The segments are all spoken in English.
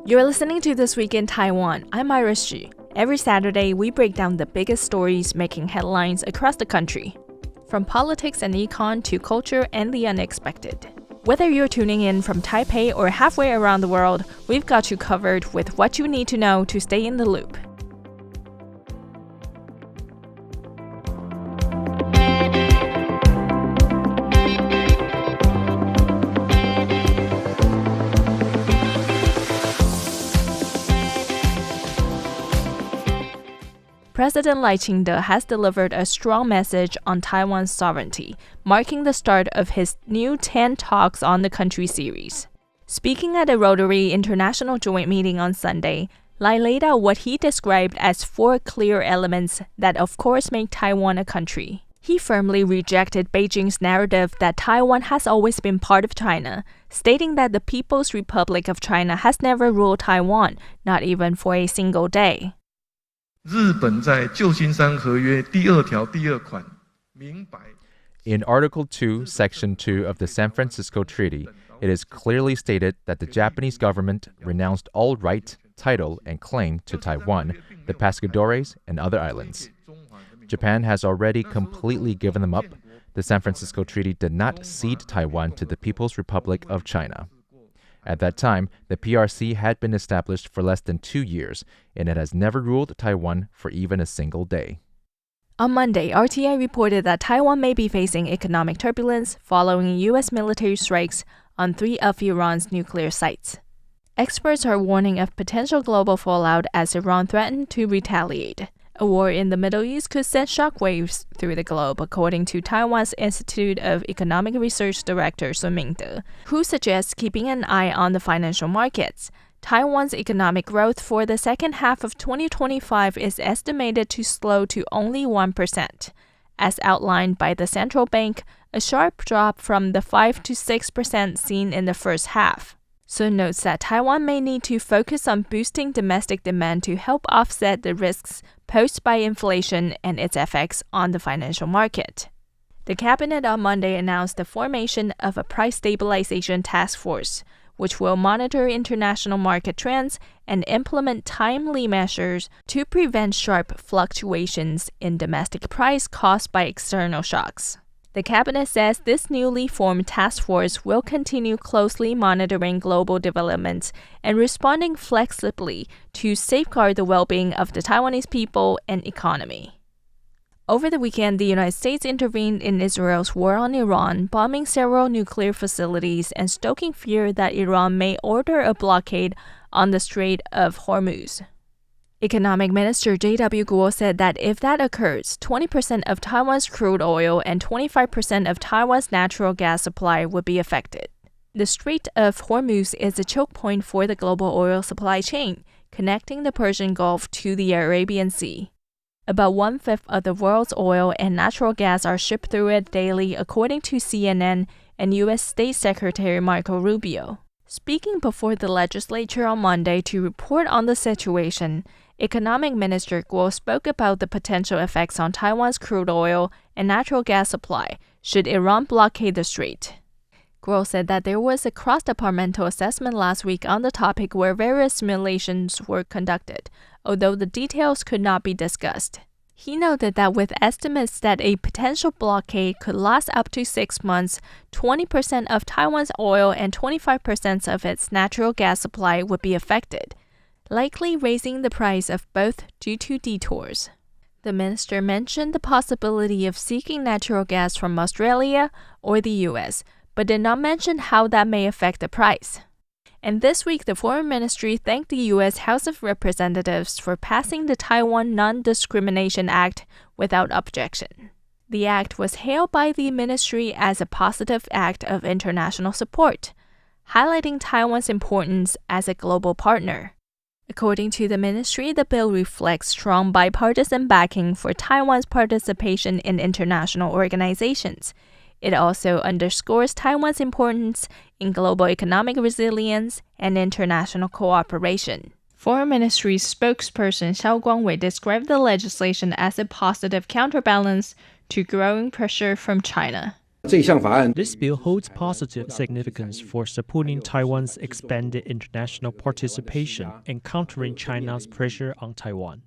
You're listening to This Week in Taiwan. I'm Iris Xu. Every Saturday, we break down the biggest stories making headlines across the country. From politics and econ to culture and the unexpected. Whether you're tuning in from Taipei or halfway around the world, we've got you covered with what you need to know to stay in the loop. President Lai Ching-te has delivered a strong message on Taiwan's sovereignty, marking the start of his new 10 Talks on the Country series. Speaking at a Rotary International Joint meeting on Sunday, Lai laid out what he described as 4 clear elements that of course make Taiwan a country. He firmly rejected Beijing's narrative that Taiwan has always been part of China, stating that the People's Republic of China has never ruled Taiwan, not even for a single day. 日本在旧金山合约第2条第2款明白 In Article 2, Section 2 of the San Francisco Treaty, it is clearly stated that the Japanese government renounced all right, title, and claim to Taiwan, the Pescadores, and other islands. Japan has already completely given them up. The San Francisco Treaty did not cede Taiwan to the People's Republic of China. At that time, the PRC had been established for less than 2 years, and it has never ruled Taiwan for even a single day. On Monday, RTI reported that Taiwan may be facing economic turbulence following U.S. military strikes on 3 of Iran's nuclear sites. Experts are warning of potential global fallout as Iran threatened to retaliate. A war in the Middle East could send shockwaves through the globe, according to Taiwan's Institute of Economic Research Director Sun Mingde, who suggests keeping an eye on the financial markets. Taiwan's economic growth for the second half of 2025 is estimated to slow to only 1%. As outlined by the central bank, a sharp drop from the 5 to 6% seen in the first half. Sun notes that Taiwan may need to focus on boosting domestic demand to help offset the risks posed by inflation and its effects on the financial market. The cabinet on Monday announced the formation of a Price Stabilization Task Force, which will monitor international market trends and implement timely measures to prevent sharp fluctuations in domestic price caused by external shocks. The cabinet says this newly formed task force will continue closely monitoring global developments and responding flexibly to safeguard the well-being of the Taiwanese people and economy. Over the weekend, the United States intervened in Israel's war on Iran, bombing several nuclear facilities and stoking fear that Iran may order a blockade on the Strait of Hormuz. Economic Minister J.W. Guo said that if that occurs, 20% of Taiwan's crude oil and 25% of Taiwan's natural gas supply would be affected. The Strait of Hormuz is a choke point for the global oil supply chain, connecting the Persian Gulf to the Arabian Sea. About 1/5 of the world's oil and natural gas are shipped through it daily, according to CNN and U.S. State Secretary Marco Rubio. Speaking before the legislature on Monday to report on the situation, Economic Minister Guo spoke about the potential effects on Taiwan's crude oil and natural gas supply should Iran blockade the strait. Guo said that there was a cross-departmental assessment last week on the topic where various simulations were conducted, although the details could not be discussed. He noted that with estimates that a potential blockade could last up to 6 months, 20% of Taiwan's oil and 25% of its natural gas supply would be affected, likely raising the price of both due to detours. The minister mentioned the possibility of seeking natural gas from Australia or the U.S., but did not mention how that may affect the price. And this week, the Foreign Ministry thanked the U.S. House of Representatives for passing the Taiwan Non-Discrimination Act without objection. The act was hailed by the ministry as a positive act of international support, highlighting Taiwan's importance as a global partner. According to the ministry, the bill reflects strong bipartisan backing for Taiwan's participation in international organizations. It also underscores Taiwan's importance in global economic resilience and international cooperation. Foreign Ministry spokesperson Xiao Guangwei described the legislation as a positive counterbalance to growing pressure from China. This bill holds positive significance for supporting Taiwan's expanded international participation and countering China's pressure on Taiwan.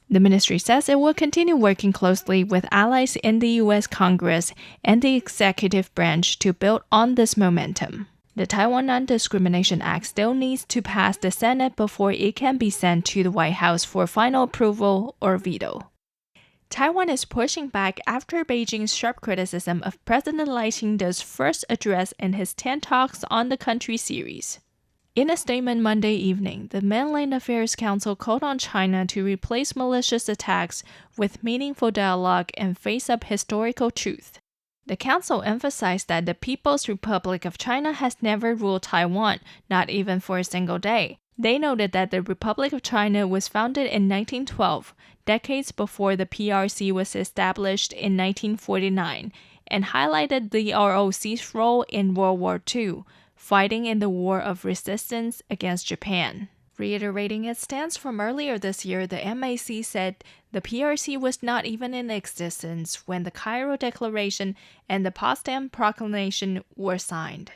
The ministry says it will continue working closely with allies in the U.S. Congress and the executive branch to build on this momentum. The Taiwan Non-Discrimination Act still needs to pass the Senate before it can be sent to the White House for final approval or veto. Taiwan is pushing back after Beijing's sharp criticism of President Lai Ching-te's first address in his 10 Talks on the Country series. In a statement Monday evening, the Mainland Affairs Council called on China to replace malicious attacks with meaningful dialogue and face up historical truth. The council emphasized that the People's Republic of China has never ruled Taiwan, not even for a single day. They noted that the Republic of China was founded in 1912, decades before the PRC was established in 1949, and highlighted the ROC's role in World War II, fighting in the War of Resistance against Japan. Reiterating its stance from earlier this year, the MAC said the PRC was not even in existence when the Cairo Declaration and the Potsdam Proclamation were signed.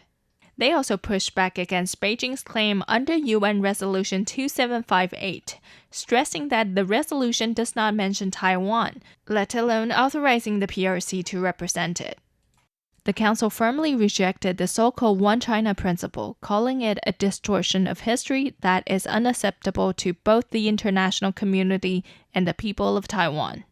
They also pushed back against Beijing's claim under UN Resolution 2758, stressing that the resolution does not mention Taiwan, let alone authorizing the PRC to represent it. The Council firmly rejected the so-called One China principle, calling it a distortion of history that is unacceptable to both the international community and the people of Taiwan.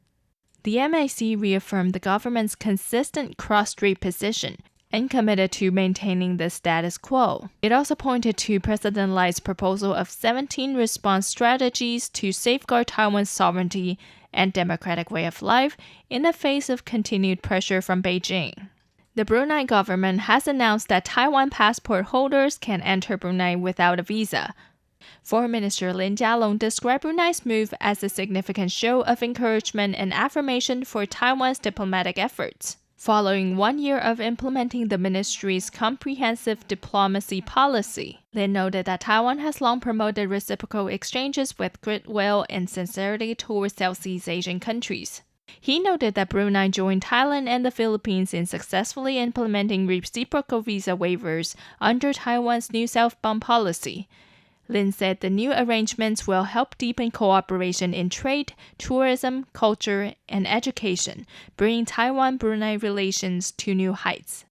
The MAC reaffirmed the government's consistent cross-strait position and committed to maintaining the status quo. It also pointed to President Lai's proposal of 17 response strategies to safeguard Taiwan's sovereignty and democratic way of life in the face of continued pressure from Beijing. The Brunei government has announced that Taiwan passport holders can enter Brunei without a visa. Foreign Minister Lin Jialong described Brunei's move as a significant show of encouragement and affirmation for Taiwan's diplomatic efforts. Following 1 year of implementing the ministry's comprehensive diplomacy policy, Lin noted that Taiwan has long promoted reciprocal exchanges with goodwill and sincerity towards Southeast Asian countries. He noted that Brunei joined Thailand and the Philippines in successfully implementing reciprocal visa waivers under Taiwan's new Southbound policy. Lin said the new arrangements will help deepen cooperation in trade, tourism, culture, and education, bringing Taiwan-Brunei relations to new heights.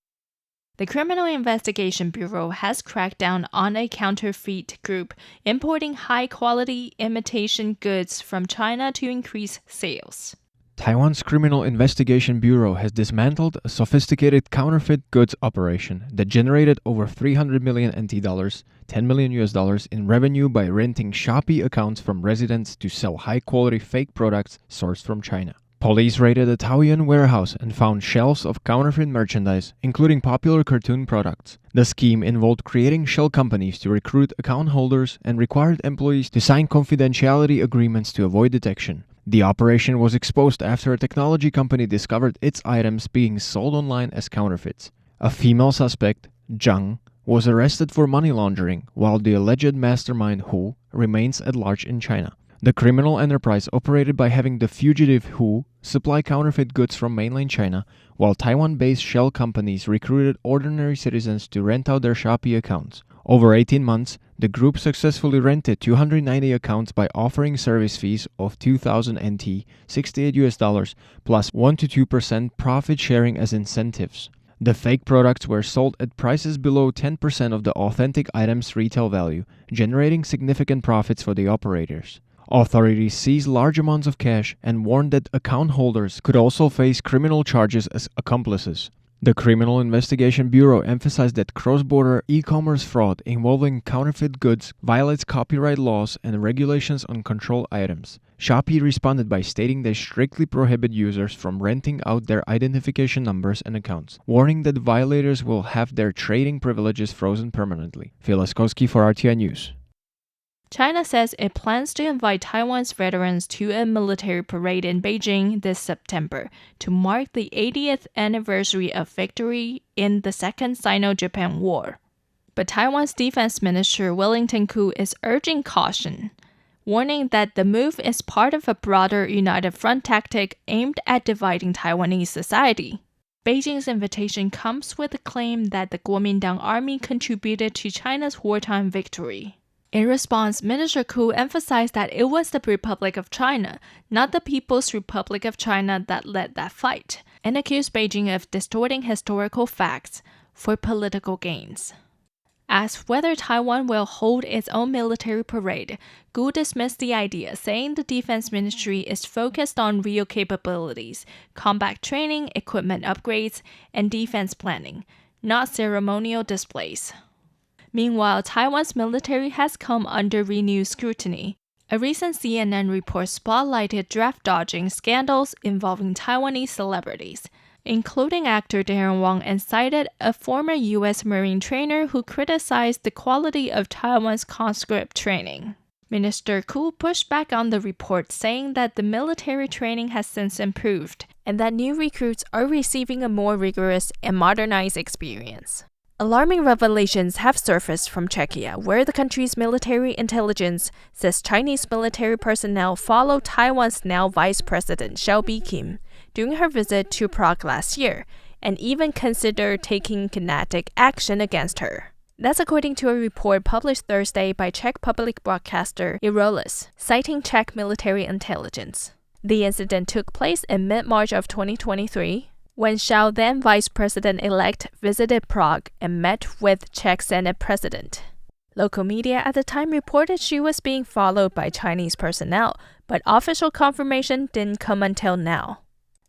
The Criminal Investigation Bureau has cracked down on a counterfeit group importing high-quality imitation goods from China to increase sales. Taiwan's Criminal Investigation Bureau has dismantled a sophisticated counterfeit goods operation that generated over 300 million NT dollars, $10 million in revenue by renting Shopee accounts from residents to sell high-quality fake products sourced from China. Police raided a Taoyuan warehouse and found shelves of counterfeit merchandise, including popular cartoon products. The scheme involved creating shell companies to recruit account holders and required employees to sign confidentiality agreements to avoid detection. The operation was exposed after a technology company discovered its items being sold online as counterfeits. A female suspect, Zhang, was arrested for money laundering, while the alleged mastermind Hu remains at large in China. The criminal enterprise operated by having the fugitive Hu supply counterfeit goods from mainland China, while Taiwan-based shell companies recruited ordinary citizens to rent out their Shopee accounts. Over 18 months, the group successfully rented 290 accounts by offering service fees of 2,000 NT, $68 plus 1 to 2% profit sharing as incentives. The fake products were sold at prices below 10% of the authentic item's retail value, generating significant profits for the operators. Authorities seized large amounts of cash and warned that account holders could also face criminal charges as accomplices. The Criminal Investigation Bureau emphasized that cross-border e-commerce fraud involving counterfeit goods violates copyright laws and regulations on controlled items. Shopee responded by stating they strictly prohibit users from renting out their identification numbers and accounts, warning that violators will have their trading privileges frozen permanently. Phil Laskowski for RTI News. China says it plans to invite Taiwan's veterans to a military parade in Beijing this September to mark the 80th anniversary of victory in the Second Sino-Japan War. But Taiwan's Defense Minister Wellington Koo is urging caution, warning that the move is part of a broader United Front tactic aimed at dividing Taiwanese society. Beijing's invitation comes with the claim that the Kuomintang army contributed to China's wartime victory. In response, Minister Ku emphasized that it was the Republic of China, not the People's Republic of China, that led that fight, and accused Beijing of distorting historical facts for political gains. Asked whether Taiwan will hold its own military parade, Gu dismissed the idea, saying the defense ministry is focused on real capabilities, combat training, equipment upgrades, and defense planning, not ceremonial displays. Meanwhile, Taiwan's military has come under renewed scrutiny. A recent CNN report spotlighted draft-dodging scandals involving Taiwanese celebrities, including actor Darren Wong, and cited a former U.S. Marine trainer who criticized the quality of Taiwan's conscript training. Minister Ku pushed back on the report, saying that the military training has since improved and that new recruits are receiving a more rigorous and modernized experience. Alarming revelations have surfaced from Czechia, where the country's military intelligence says Chinese military personnel followed Taiwan's now Vice President Xiaobi Kim during her visit to Prague last year, and even considered taking kinetic action against her. That's according to a report published Thursday by Czech public broadcaster Irolis, citing Czech military intelligence. The incident took place in mid-March of 2023, when Xiao, then Vice President-elect, visited Prague and met with Czech Senate President. Local media at the time reported she was being followed by Chinese personnel, but official confirmation didn't come until now.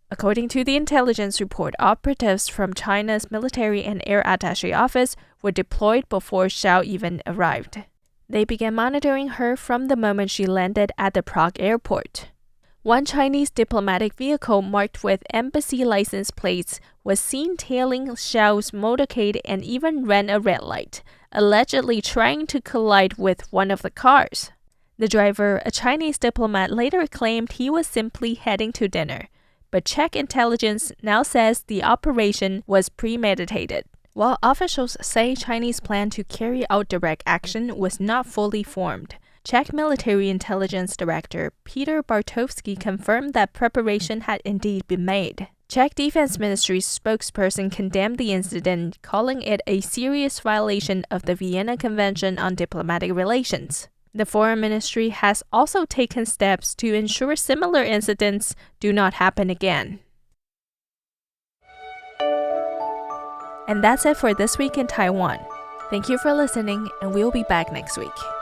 According to the intelligence report, operatives from China's military and air attaché office were deployed before Xiao even arrived. They began monitoring her from the moment she landed at the Prague airport. One Chinese diplomatic vehicle marked with embassy license plates was seen tailing Xiao's motorcade and even ran a red light, allegedly trying to collide with one of the cars. The driver, a Chinese diplomat, later claimed he was simply heading to dinner, but Czech intelligence now says the operation was premeditated. While officials say Chinese plan to carry out direct action was not fully formed, Czech Military Intelligence Director Peter Bartovsky confirmed that preparation had indeed been made. Czech Defense Ministry's spokesperson condemned the incident, calling it a serious violation of the Vienna Convention on Diplomatic Relations. The Foreign Ministry has also taken steps to ensure similar incidents do not happen again. And that's it for This Week in Taiwan. Thank you for listening, and we'll be back next week.